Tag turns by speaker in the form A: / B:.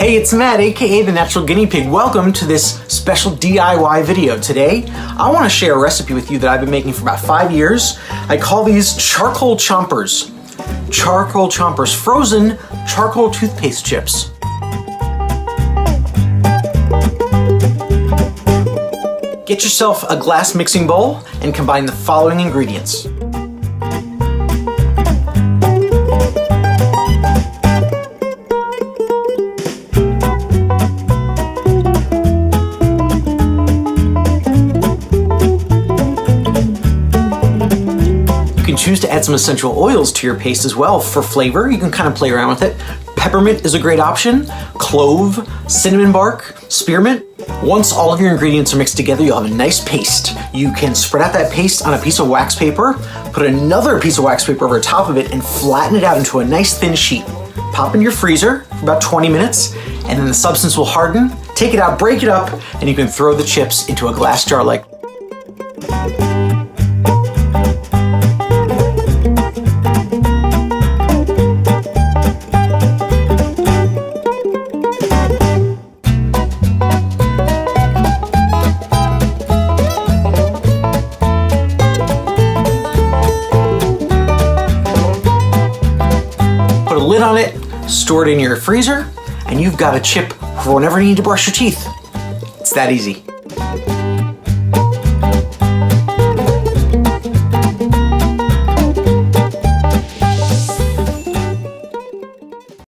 A: Hey, it's Matt, aka The Natural Guinea Pig. Welcome to this special DIY video. Today, I want to share a recipe with you that I've been making for about 5 years. I call these charcoal chompers. Charcoal chompers, frozen charcoal toothpaste chips. Get yourself a glass mixing bowl and combine the following ingredients. You can choose to add some essential oils to your paste as well for flavor. You can kind of play around with it. Peppermint is a great option, clove, cinnamon bark, spearmint. Once all of your ingredients are mixed together, you'll have a nice paste. You can spread out that paste on a piece of wax paper, put another piece of wax paper over top of it, and flatten it out into a nice thin sheet. Pop in your freezer for about 20 minutes, and then the substance will harden. Take it out, break it up, and you can throw the chips into a glass jar like Put a lid on it, store it in your freezer, and you've got a chip for whenever you need to brush your teeth. It's that easy.